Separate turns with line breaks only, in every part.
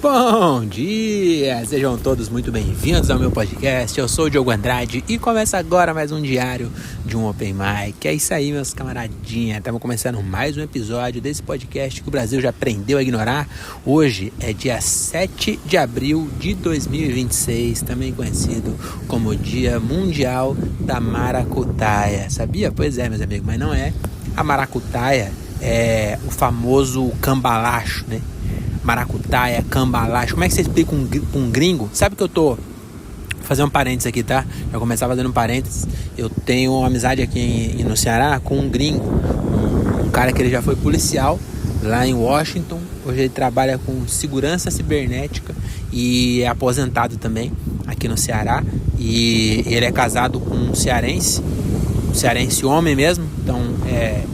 Bom dia! Sejam todos muito bem-vindos ao meu podcast. Eu sou o Diogo Andrade e começa agora mais um diário de um Open Mic. É isso aí, meus camaradinhas. Estamos começando mais um episódio desse podcast que o Brasil já aprendeu a ignorar. Hoje é dia 7 de abril de 2026, também conhecido como Dia Mundial da Maracutaia. Sabia? Pois é, meus amigos, mas não é. A maracutaia é o famoso cambalacho, né? Maracutaia, cambalacho. Como é que você explica um gringo? Sabe que eu tô fazendo um parênteses aqui, tá? Já começar fazendo um parênteses. Eu tenho uma amizade aqui no Ceará com um gringo, um cara que ele já foi policial lá em Washington. Hoje ele trabalha com segurança cibernética e é aposentado também aqui no Ceará. E ele é casado com um cearense homem mesmo. Então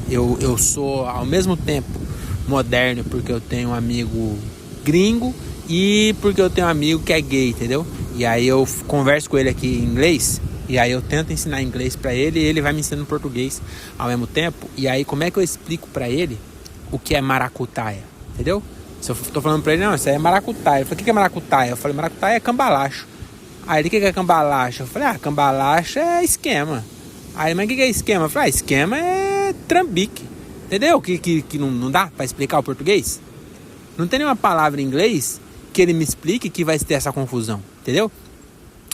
eu sou ao mesmo tempo moderno porque eu tenho um amigo gringo e porque eu tenho um amigo que é gay, entendeu? E aí eu converso com ele aqui em inglês e aí eu tento ensinar inglês pra ele e ele vai me ensinando português ao mesmo tempo. E aí como é que eu explico pra ele o que é maracutaia, entendeu? Se eu tô falando pra ele, não, isso aí é maracutaia. Eu falei, o que é maracutaia? Eu falei, maracutaia é cambalacho. Aí ele, o que é cambalacho? Eu falei, cambalacho é esquema. Aí, mas o que é esquema? Eu falei, esquema é trambique. Entendeu? Que não dá pra explicar o português? Não tem nenhuma palavra em inglês que ele me explique que vai ter essa confusão. Entendeu?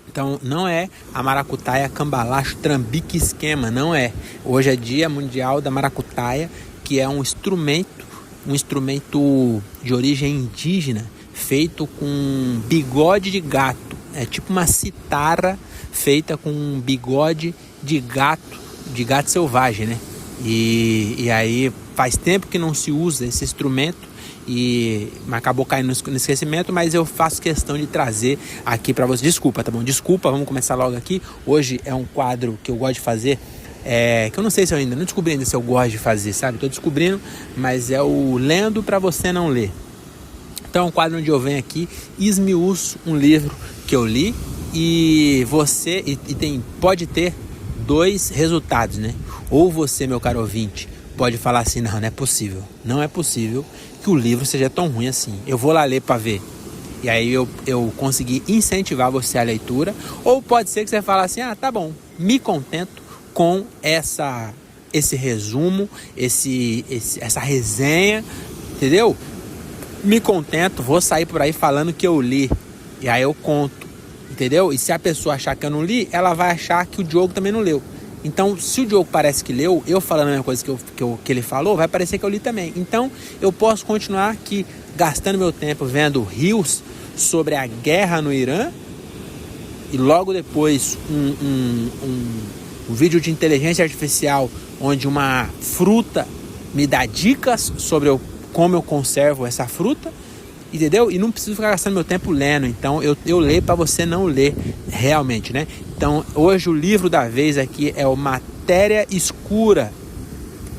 Então, não é a maracutaia, cambalacho, trambique, esquema. Não é. Hoje é Dia Mundial da Maracutaia, que é um instrumento de origem indígena, feito com bigode de gato. É tipo uma citarra feita com bigode de gato selvagem, né? E aí faz tempo que não se usa esse instrumento e acabou caindo no esquecimento, mas eu faço questão de trazer aqui para você. Desculpa, tá bom? Desculpa, vamos começar logo aqui. Hoje é um quadro que eu gosto de fazer, que eu não sei se eu ainda não descobri ainda se eu gosto de fazer, sabe? Tô descobrindo, mas é o Lendo para Você Não Ler. Então é um quadro onde eu venho aqui e esmiuço um livro que eu li e pode ter dois resultados, né? Ou você, meu caro ouvinte, pode falar assim, não é possível. Não é possível que o livro seja tão ruim assim. Eu vou lá ler para ver. E aí eu consegui incentivar você à leitura. Ou pode ser que você fale assim, tá bom, me contento com esse resumo, essa resenha, entendeu? Me contento, vou sair por aí falando que eu li. E aí eu conto, entendeu? E se a pessoa achar que eu não li, ela vai achar que o Diogo também não leu. Então, se o Diogo parece que leu, eu falando a mesma coisa que ele falou, vai parecer que eu li também. Então, eu posso continuar aqui gastando meu tempo vendo rios sobre a guerra no Irã e logo depois um vídeo de inteligência artificial onde uma fruta me dá dicas sobre como eu conservo essa fruta, entendeu? E não preciso ficar gastando meu tempo lendo. Então eu leio para você não ler realmente, né? Então hoje o livro da vez aqui é o Matéria Escura,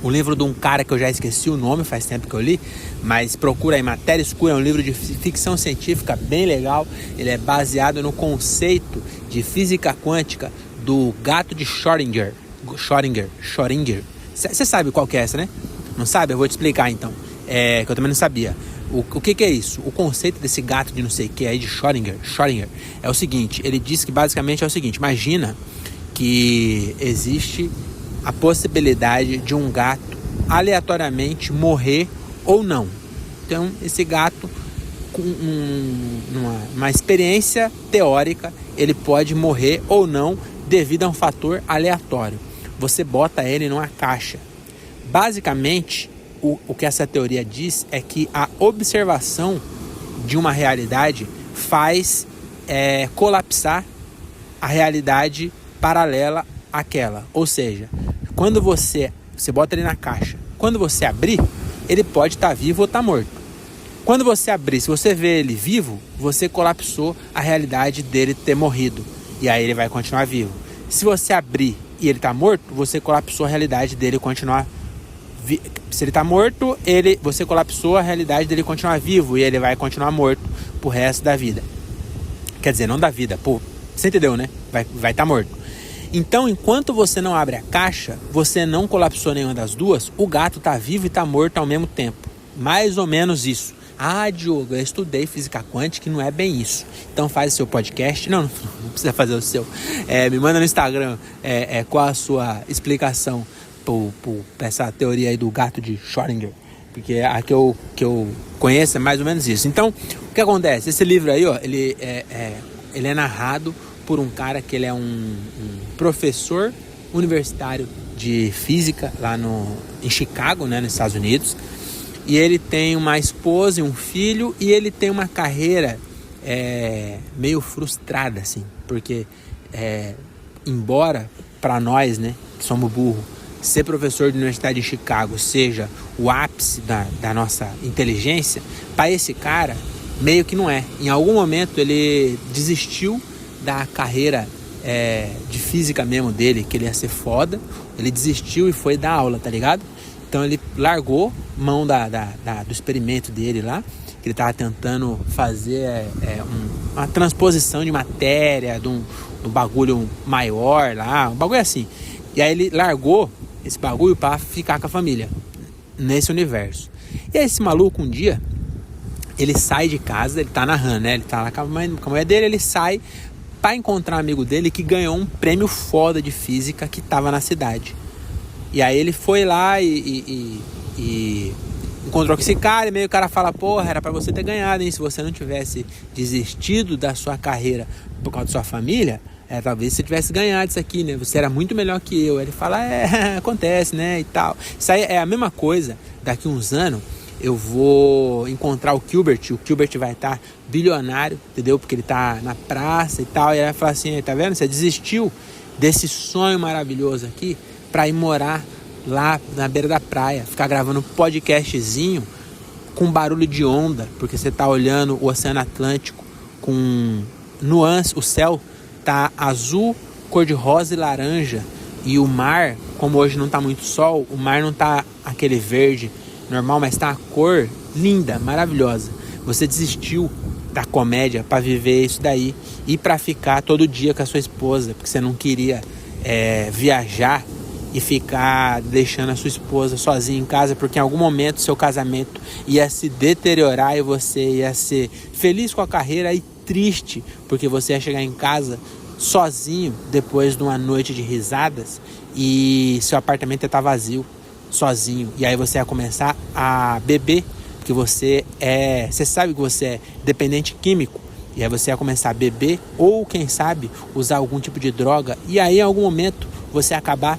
o livro de um cara que eu já esqueci o nome, faz tempo que eu li, mas procura aí, Matéria Escura. É um livro de ficção científica bem legal. Ele é baseado no conceito de física quântica do gato de Schrödinger. Você sabe qual que é essa, né? Não sabe? Eu vou te explicar então, que eu também não sabia. O que é isso? O conceito desse gato de não sei o que aí de Schrödinger é o seguinte. Ele diz que basicamente é o seguinte: imagina que existe a possibilidade de um gato aleatoriamente morrer ou não. Então esse gato, com uma experiência teórica, ele pode morrer ou não devido a um fator aleatório. Você bota ele numa caixa. Basicamente, o que essa teoria diz é que a observação de uma realidade faz colapsar a realidade paralela àquela. Ou seja, quando você bota ele na caixa, quando você abrir, ele pode estar vivo ou estar morto. Quando você abrir, se você vê ele vivo, você colapsou a realidade dele ter morrido. E aí ele vai continuar vivo. Se você abrir e ele está morto, você colapsou a realidade dele continuar vivo. Se ele está morto, você colapsou a realidade dele continuar vivo e ele vai continuar morto pro resto da vida. Quer dizer, não da vida, você entendeu, né? Vai estar morto. Então, enquanto você não abre a caixa, você não colapsou nenhuma das duas, o gato está vivo e está morto ao mesmo tempo. Mais ou menos isso. Diogo, eu estudei física quântica e não é bem isso. Então faz o seu podcast. Não precisa fazer o seu. Me manda no Instagram qual a sua explicação para essa teoria aí do gato de Schrödinger. Porque a que eu conheço é mais ou menos isso. Então, o que acontece? Esse livro aí, ó, ele é narrado por um cara que ele é um professor universitário de física lá em Chicago, né, nos Estados Unidos. E ele tem uma esposa e um filho, e ele tem uma carreira meio frustrada, assim. Porque, embora para nós, né, que somos burros, ser professor de universidade de Chicago seja o ápice da nossa inteligência, para esse cara, meio que não é. Em algum momento ele desistiu da carreira de física mesmo dele, que ele ia ser foda. Ele desistiu e foi dar aula, tá ligado? Então ele largou mão do experimento dele lá, que ele tava tentando fazer uma transposição de matéria, de um bagulho maior lá, um bagulho assim. E aí ele largou esse bagulho pra ficar com a família nesse universo. E aí esse maluco um dia, ele sai de casa, ele tá narrando, né? Ele tá lá com a mulher dele, ele sai pra encontrar um amigo dele que ganhou um prêmio foda de física que tava na cidade. E aí ele foi lá e encontrou com esse cara, e meio o cara fala, porra, era pra você ter ganhado, hein? Se você não tivesse desistido da sua carreira por causa da sua família, talvez você tivesse ganhado isso aqui, né? Você era muito melhor que eu. Aí ele fala, acontece, né? E tal. Isso aí é a mesma coisa. Daqui uns anos eu vou encontrar o Gilbert. O Gilbert vai estar bilionário, entendeu? Porque ele tá na praça e tal. E ele vai falar assim, tá vendo? Você desistiu desse sonho maravilhoso aqui pra ir morar lá na beira da praia, ficar gravando um podcastzinho com barulho de onda, porque você tá olhando o Oceano Atlântico com nuance, o céu tá azul, cor de rosa e laranja, e o mar, como hoje não tá muito sol, o mar não tá aquele verde normal, mas tá a cor linda, maravilhosa. Você desistiu da comédia para viver isso daí e para ficar todo dia com a sua esposa, porque você não queria viajar e ficar deixando a sua esposa sozinha em casa, porque em algum momento seu casamento ia se deteriorar e você ia ser feliz com a carreira e triste, porque você ia chegar em casa sozinho depois de uma noite de risadas e seu apartamento ia estar vazio, sozinho, e aí você ia começar a beber, porque você sabe que você é dependente químico, e aí você ia começar a beber ou quem sabe usar algum tipo de droga, e aí em algum momento você ia acabar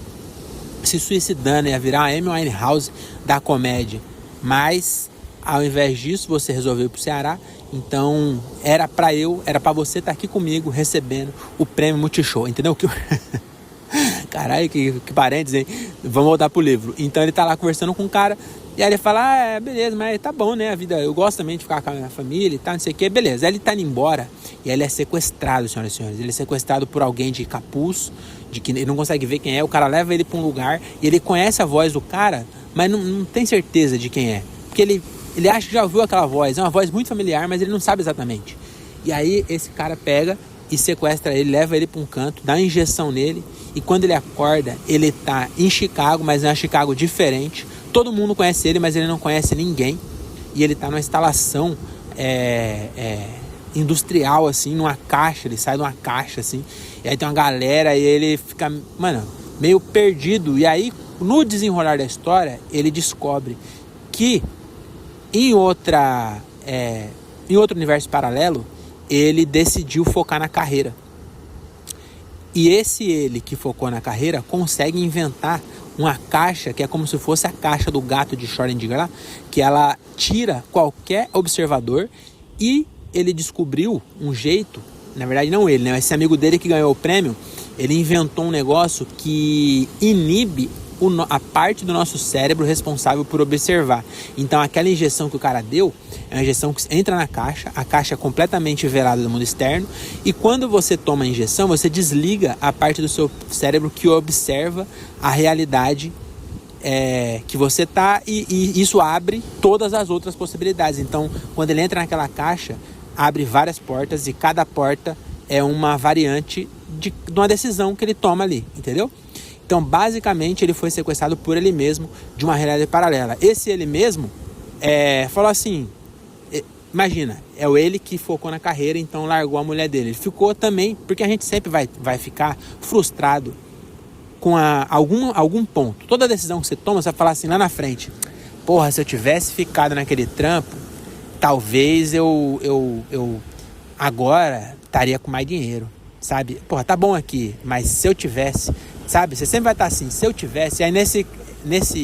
se suicidando, ia virar uma Amy Winehouse da comédia. Mas ao invés disso você resolveu ir pro Ceará. Então era pra você estar aqui comigo recebendo o prêmio Multishow, entendeu? Caralho, que parênteses, hein? Vamos voltar pro livro. Então ele tá lá conversando com o cara, e aí ele fala, beleza, mas tá bom, né, a vida, eu gosto também de ficar com a minha família e tal, não sei o que, beleza. Aí ele tá indo embora, e aí ele é sequestrado, senhoras e senhores. Ele é sequestrado por alguém de capuz, de que ele não consegue ver quem é. O cara leva ele pra um lugar, e ele conhece a voz do cara, mas não tem certeza de quem é, porque ele acha que já ouviu aquela voz, é uma voz muito familiar, mas ele não sabe exatamente. E aí esse cara pega e sequestra ele, leva ele para um canto, dá uma injeção nele, e quando ele acorda, ele tá em Chicago, mas é uma Chicago diferente. Todo mundo conhece ele, mas ele não conhece ninguém. E ele tá numa instalação industrial, assim, numa caixa. Ele sai de uma caixa, assim, e aí tem uma galera, e ele fica, mano, meio perdido. E aí, no desenrolar da história, ele descobre que em outro universo paralelo, ele decidiu focar na carreira. E ele que focou na carreira consegue inventar uma caixa que é como se fosse a caixa do gato de Schrödinger lá, que ela tira qualquer observador, e ele descobriu um jeito, na verdade não ele, né, esse amigo dele que ganhou o prêmio, ele inventou um negócio que inibe a parte do nosso cérebro responsável por observar. Então aquela injeção que o cara deu é uma injeção que entra na caixa, a caixa é completamente velada do mundo externo, e quando você toma a injeção, você desliga a parte do seu cérebro que observa a realidade que você tá, e isso abre todas as outras possibilidades. Então quando ele entra naquela caixa, abre várias portas, e cada porta é uma variante de uma decisão que ele toma ali, entendeu? Então, basicamente, ele foi sequestrado por ele mesmo de uma realidade paralela. Esse ele mesmo falou assim, imagina, é ele que focou na carreira, então largou a mulher dele. Ele ficou também, porque a gente sempre vai ficar frustrado com algum ponto. Toda decisão que você toma, você vai falar assim lá na frente: porra, se eu tivesse ficado naquele trampo, talvez eu agora estaria com mais dinheiro, sabe? Porra, tá bom aqui, mas se eu tivesse, sabe? Você sempre vai estar assim, se eu tivesse. Aí nesse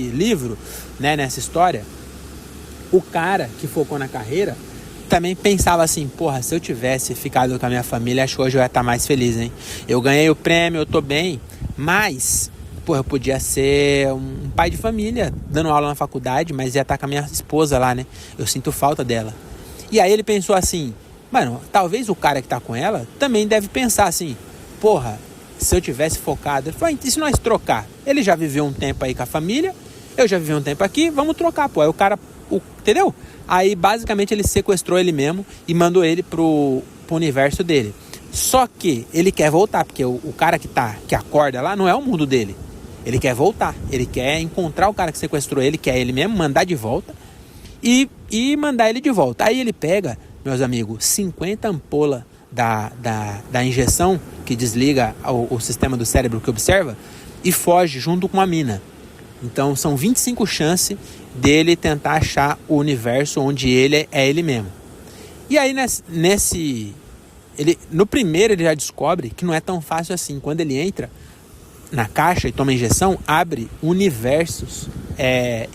livro, né, nessa história, o cara que focou na carreira também pensava assim: porra, se eu tivesse ficado com a minha família, acho que hoje eu ia estar mais feliz, hein? Eu ganhei o prêmio, eu tô bem, mas, porra, eu podia ser um pai de família, dando aula na faculdade, mas ia estar com a minha esposa lá, né? Eu sinto falta dela. E aí ele pensou assim: mano, talvez o cara que tá com ela também deve pensar assim: porra, se eu tivesse focado. Ele falou: e se nós trocar? Ele já viveu um tempo aí com a família, eu já vivi um tempo aqui, vamos trocar, pô. Aí o cara, entendeu? Aí basicamente ele sequestrou ele mesmo e mandou ele pro universo dele. Só que ele quer voltar, porque o cara que acorda lá não é o mundo dele. Ele quer voltar, ele quer encontrar o cara que sequestrou ele, que é ele mesmo, mandar de volta e mandar ele de volta. Aí ele pega, meus amigos, 50 ampolas da injeção que desliga o sistema do cérebro que observa e foge junto com a mina. Então são 25 chances dele tentar achar o universo onde ele é ele mesmo. E aí no primeiro ele já descobre que não é tão fácil assim. Quando ele entra na caixa e toma a injeção, abre universos,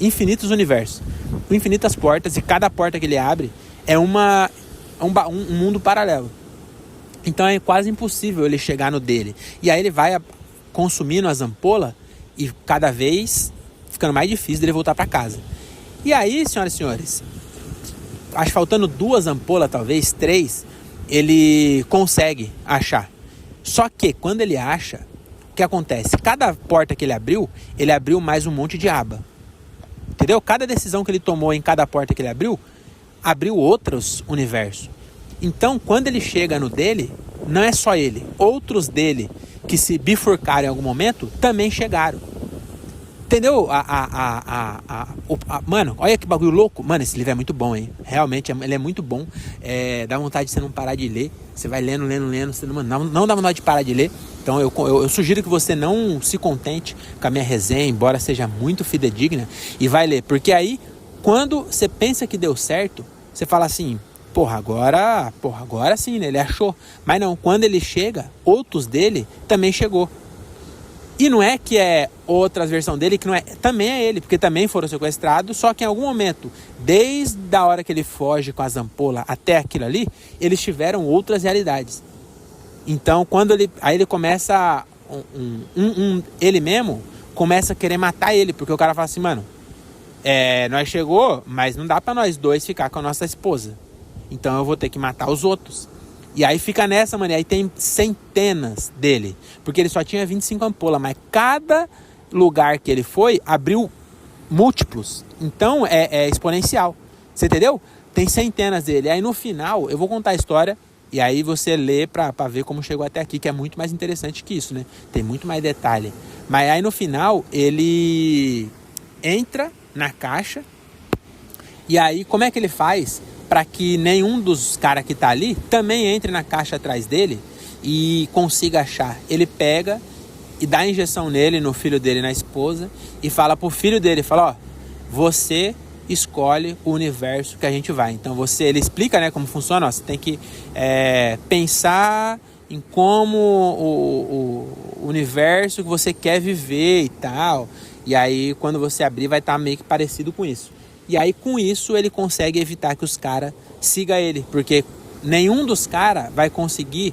infinitos universos, infinitas portas, e cada porta que ele abre é um mundo paralelo. Então é quase impossível ele chegar no dele. E aí ele vai consumindo as ampolas e cada vez ficando mais difícil dele voltar para casa. E aí, senhoras e senhores, acho que faltando 2 ampolas, talvez 3, ele consegue achar. Só que quando ele acha, o que acontece? Cada porta que ele abriu mais um monte de aba. Entendeu? Cada decisão que ele tomou em cada porta que ele abriu outros universos. Então, quando ele chega no dele, não é só ele. Outros dele que se bifurcaram em algum momento também chegaram. Entendeu? Mano, olha que bagulho louco. Mano, esse livro é muito bom, hein? Realmente, ele é muito bom. Dá vontade de você não parar de ler. Você vai lendo. Você não dá vontade de parar de ler. Então, eu sugiro que você não se contente com a minha resenha, embora seja muito fidedigna, e vai ler. Porque aí, quando você pensa que deu certo, você fala assim: porra, agora sim, né? Ele achou. Mas não, quando ele chega, outros dele também chegou. E não é que é outra versão dele, que não é, também é ele, porque também foram sequestrados, só que em algum momento, desde a hora que ele foge com as ampolas até aquilo ali, eles tiveram outras realidades. Então, quando ele começa, ele mesmo começa a querer matar ele, porque o cara fala assim: mano, nós chegou, mas não dá pra nós dois ficar com a nossa esposa. Então eu vou ter que matar os outros. E aí fica nessa, mano. E aí tem centenas dele. Porque ele só tinha 25 ampolas. Mas cada lugar que ele foi, abriu múltiplos. Então é exponencial. Você entendeu? Tem centenas dele. Aí no final, eu vou contar a história. E aí você lê pra ver como chegou até aqui. Que é muito mais interessante que isso, né? Tem muito mais detalhe. Mas aí no final, ele entra na caixa. E aí, como é que ele faz para que nenhum dos caras que tá ali também entre na caixa atrás dele e consiga achar? Ele pega e dá a injeção nele, no filho dele, na esposa, e fala pro filho dele, fala: ó, você escolhe o universo que a gente vai. Então ele explica, né, como funciona. Ó, você tem que pensar em como o universo que você quer viver e tal. E aí quando você abrir vai estar meio que parecido com isso. E aí, com isso, ele consegue evitar que os caras sigam ele. Porque nenhum dos caras vai conseguir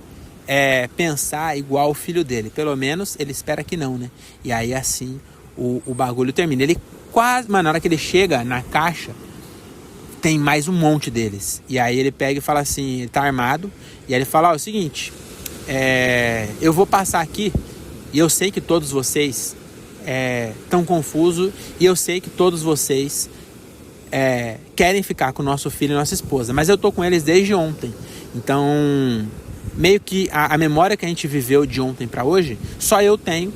pensar igual o filho dele. Pelo menos, ele espera que não, né? E aí, assim, o bagulho termina. Ele quase... Mano, na hora que ele chega na caixa, tem mais um monte deles. E aí, ele pega e fala assim... Ele tá armado. E aí, ele fala: ó, é o seguinte... eu vou passar aqui. E eu sei que todos vocês estão confusos. E eu sei que todos vocês... querem ficar com o nosso filho e nossa esposa, mas eu tô com eles desde ontem. Então, meio que a memória que a gente viveu de ontem para hoje, só eu tenho.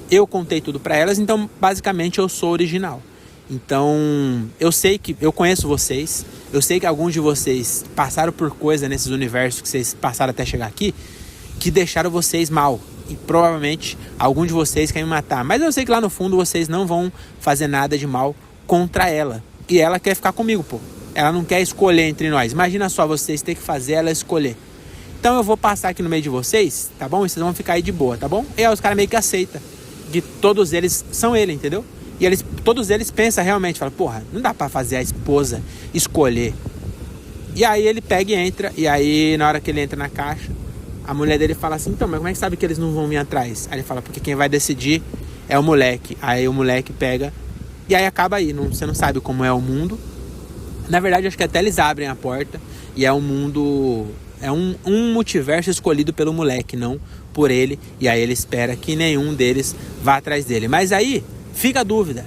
Eu contei tudo para elas, então basicamente eu sou original. Então, eu conheço vocês, eu sei que alguns de vocês passaram por coisa nesses universos que vocês passaram até chegar aqui, que deixaram vocês mal. E provavelmente algum de vocês quer me matar. Mas eu sei que lá no fundo vocês não vão fazer nada de mal contra ela. E ela quer ficar comigo, pô. Ela não quer escolher entre nós. Imagina só vocês ter que fazer ela escolher. Então eu vou passar aqui no meio de vocês, tá bom? E vocês vão ficar aí de boa, tá bom? E aí os caras meio que aceitam. Que todos eles são ele, entendeu? E todos eles pensam realmente, falam, porra, não dá pra fazer a esposa escolher. E aí ele pega e entra. E aí na hora que ele entra na caixa, a mulher dele fala assim, então, mas como é que sabe que eles não vão vir atrás? Aí ele fala, porque quem vai decidir é o moleque. Aí o moleque pega e aí acaba aí. Você não sabe como é o mundo. Na verdade, acho que até eles abrem a porta e é um mundo... É um multiverso escolhido pelo moleque, não por ele. E aí ele espera que nenhum deles vá atrás dele. Mas aí fica a dúvida.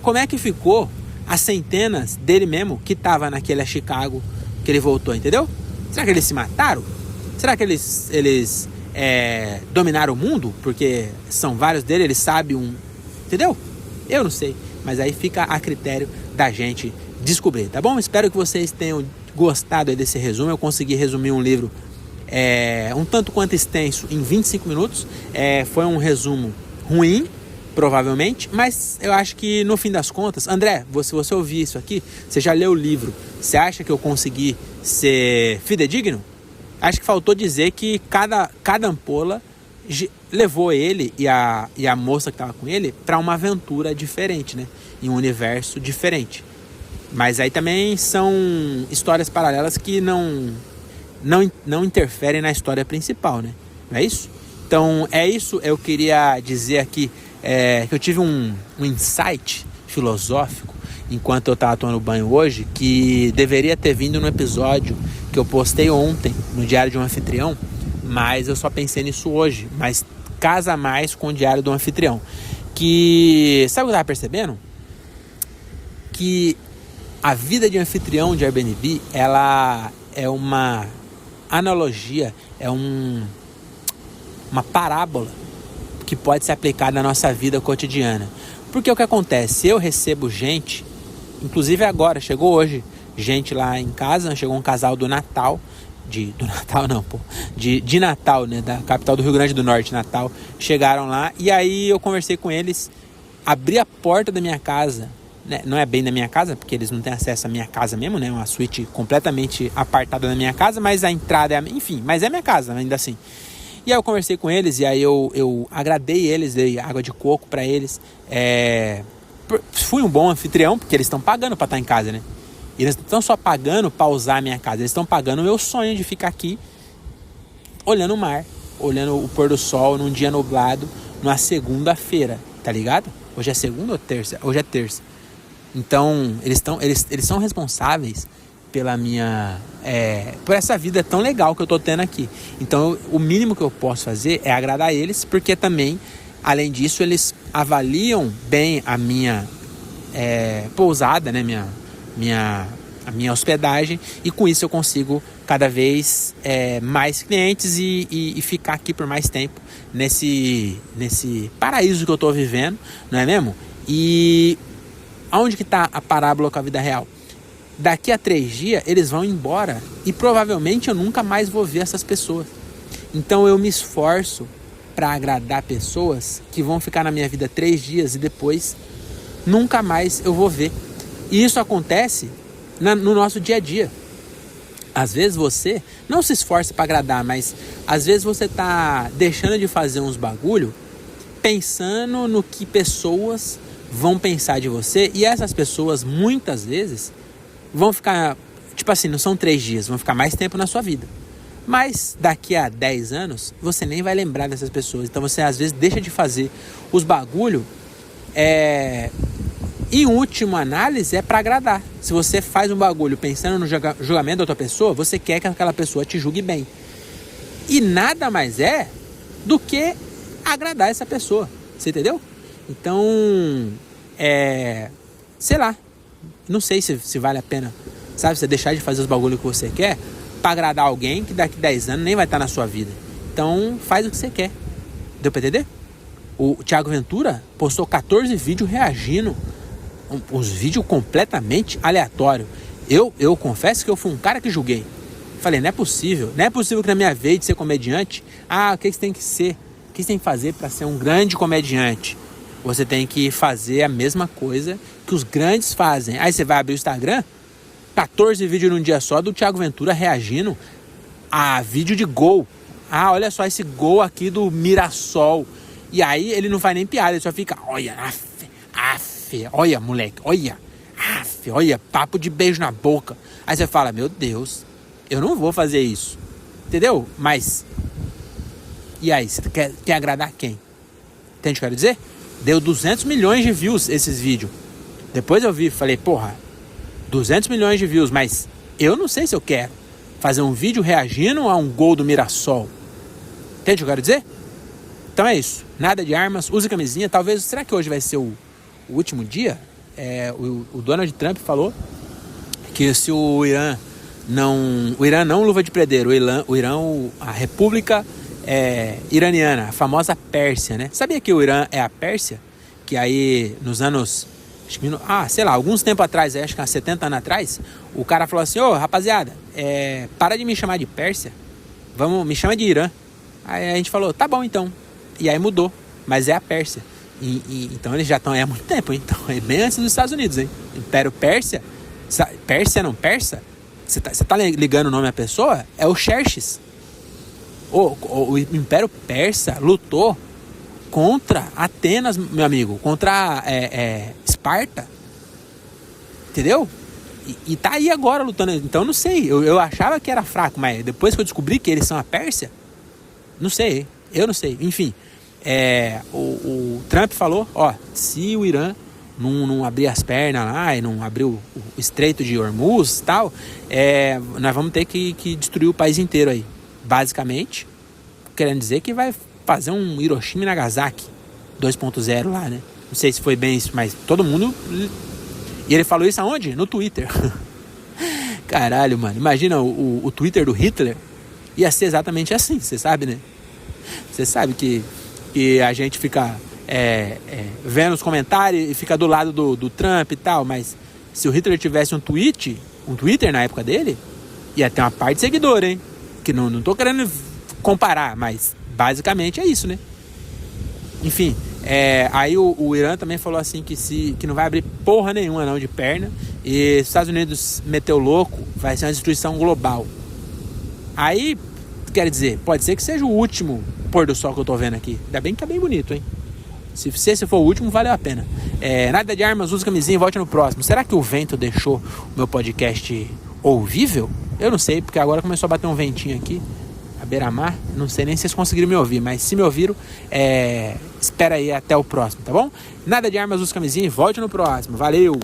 Como é que ficou as centenas dele mesmo que tava naquele Chicago que ele voltou, entendeu? Será que eles se mataram? Será que eles dominaram o mundo? Porque são vários deles, eles sabem um... Entendeu? Eu não sei. Mas aí fica a critério da gente descobrir, tá bom? Espero que vocês tenham gostado aí desse resumo. Eu consegui resumir um livro um tanto quanto extenso em 25 minutos. Foi um resumo ruim, provavelmente, mas eu acho que no fim das contas... André, se você ouvir isso aqui, você já leu o livro, você acha que eu consegui ser fidedigno? Acho que faltou dizer que cada ampola levou ele e a moça que estava com ele para uma aventura diferente, né? Em um universo diferente. Mas aí também são histórias paralelas que não interferem na história principal, né? Não é isso? Então é isso. Eu queria dizer aqui que eu tive um insight filosófico enquanto eu estava tomando banho hoje, que deveria ter vindo no episódio que eu postei ontem no Diário de um Anfitrião, mas eu só pensei nisso hoje. Mas casa mais com o Diário do Anfitrião. Que, sabe o que eu estava percebendo? Que a vida de anfitrião de Airbnb, ela é uma analogia, uma parábola que pode ser aplicada na nossa vida cotidiana. Porque o que acontece? Eu recebo gente, inclusive agora, chegou hoje, gente lá em casa, chegou um casal do Natal, de Natal, né, da capital do Rio Grande do Norte, Natal, chegaram lá, e aí eu conversei com eles, abri a porta da minha casa, né, não é bem da minha casa, porque eles não têm acesso à minha casa mesmo, né, uma suíte completamente apartada da minha casa, mas a entrada enfim, mas é minha casa, ainda assim. E aí eu conversei com eles, e aí eu agradei eles, dei água de coco para eles, fui um bom anfitrião, porque eles estão pagando para estar em casa, né? E eles não estão só pagando para usar a minha casa, eles estão pagando o meu sonho de ficar aqui olhando o mar, olhando o pôr do sol num dia nublado, numa segunda-feira, tá ligado? Hoje é segunda ou terça? Hoje é terça. Então, eles são responsáveis pela minha... por essa vida tão legal que eu tô tendo aqui. Então, o mínimo que eu posso fazer é agradar eles, porque também, além disso, eles avaliam bem a minha pousada, né? A minha hospedagem, e com isso eu consigo cada vez mais clientes e ficar aqui por mais tempo nesse paraíso que eu estou vivendo, não é mesmo? E aonde que está a parábola com a vida real? Daqui a 3 dias eles vão embora e provavelmente eu nunca mais vou ver essas pessoas. Então eu me esforço para agradar pessoas que vão ficar na minha vida 3 dias e depois nunca mais eu vou ver. E isso acontece no nosso dia a dia. Às vezes você não se esforça para agradar, mas às vezes você tá deixando de fazer uns bagulho pensando no que pessoas vão pensar de você, e essas pessoas muitas vezes vão ficar, tipo assim, não são 3 dias, vão ficar mais tempo na sua vida. Mas daqui a 10 anos você nem vai lembrar dessas pessoas. Então você às vezes deixa de fazer os bagulho em última análise, é para agradar. Se você faz um bagulho pensando no julgamento da outra pessoa, você quer que aquela pessoa te julgue bem. E nada mais é do que agradar essa pessoa. Você entendeu? Então, sei lá, não sei se vale a pena, sabe, você deixar de fazer os bagulhos que você quer para agradar alguém que daqui 10 anos nem vai estar na sua vida. Então, faz o que você quer. Deu para entender? O Thiago Ventura postou 14 vídeos reagindo uns vídeos completamente aleatórios. Eu confesso que eu fui um cara que julguei. Falei, não é possível que na minha vez de ser comediante, o que você tem que ser? O que você tem que fazer para ser um grande comediante? Você tem que fazer a mesma coisa que os grandes fazem. Aí você vai abrir o Instagram, 14 vídeos num dia só do Thiago Ventura reagindo a vídeo de gol. Olha só esse gol aqui do Mirassol. E aí ele não faz nem piada, ele só fica, olha, olha moleque, olha, papo de beijo na boca. Aí você fala, meu Deus, eu não vou fazer isso. Entendeu? Mas, e aí, você quer agradar quem? Entende o que eu quero dizer? Deu 200 milhões de views esses vídeos. Depois eu vi, falei, 200 milhões de views, mas eu não sei se eu quero fazer um vídeo reagindo a um gol do Mirassol. Entende o que eu quero dizer? Então é isso. Nada de armas, use camisinha. Talvez, será que hoje vai ser o último dia? O Donald Trump falou que se o Irã não luva de predeiro, o Irã, a República Iraniana, a famosa Pérsia, né? Sabia que o Irã é a Pérsia? Que aí nos anos, alguns tempos atrás, acho que há 70 anos atrás, o cara falou assim, rapaziada, para de me chamar de Pérsia, me chama de Irã. Aí a gente falou, tá bom então. E aí mudou, mas é a Pérsia. Então eles já estão aí há muito tempo, hein? Então é bem antes dos Estados Unidos, hein? Império Pérsia, Pérsia não persa? Você tá ligando o nome à pessoa? É o Xerxes. O Império Persa lutou contra Atenas, meu amigo, contra Esparta. Entendeu? E tá aí agora lutando. Então não sei, eu achava que era fraco, mas depois que eu descobri que eles são a Pérsia, não sei, eu não sei. Enfim, o Trump falou, se o Irã não abrir as pernas lá e não abrir o estreito de Hormuz e tal, nós vamos ter que destruir o país inteiro aí. Basicamente, querendo dizer que vai fazer um Hiroshima e Nagasaki 2.0 lá, né? Não sei se foi bem isso, mas todo mundo... E ele falou isso aonde? No Twitter. Caralho, mano. Imagina o Twitter do Hitler. Ia ser exatamente assim, você sabe, né? Você sabe que a gente fica vendo os comentários e fica do lado do Trump e tal, mas se o Hitler tivesse um Twitter na época dele, ia ter uma parte de seguidor, hein? Que não tô querendo comparar, mas basicamente é isso, né? Enfim, aí o Irã também falou assim que não vai abrir porra nenhuma não de perna, e os Estados Unidos meteu louco, vai ser uma destruição global. Aí, quer dizer, pode ser que seja o último pôr do sol que eu tô vendo aqui. Ainda bem que tá bem bonito, hein? Se for o último, valeu a pena. Nada de armas, use camisinha e volte no próximo. Será que o vento deixou o meu podcast ouvível? Eu não sei, porque agora começou a bater um ventinho aqui, a beira-mar. Não sei nem se vocês conseguiram me ouvir, mas se me ouviram, espera aí até o próximo, tá bom? Nada de armas, use camisinha e volte no próximo. Valeu!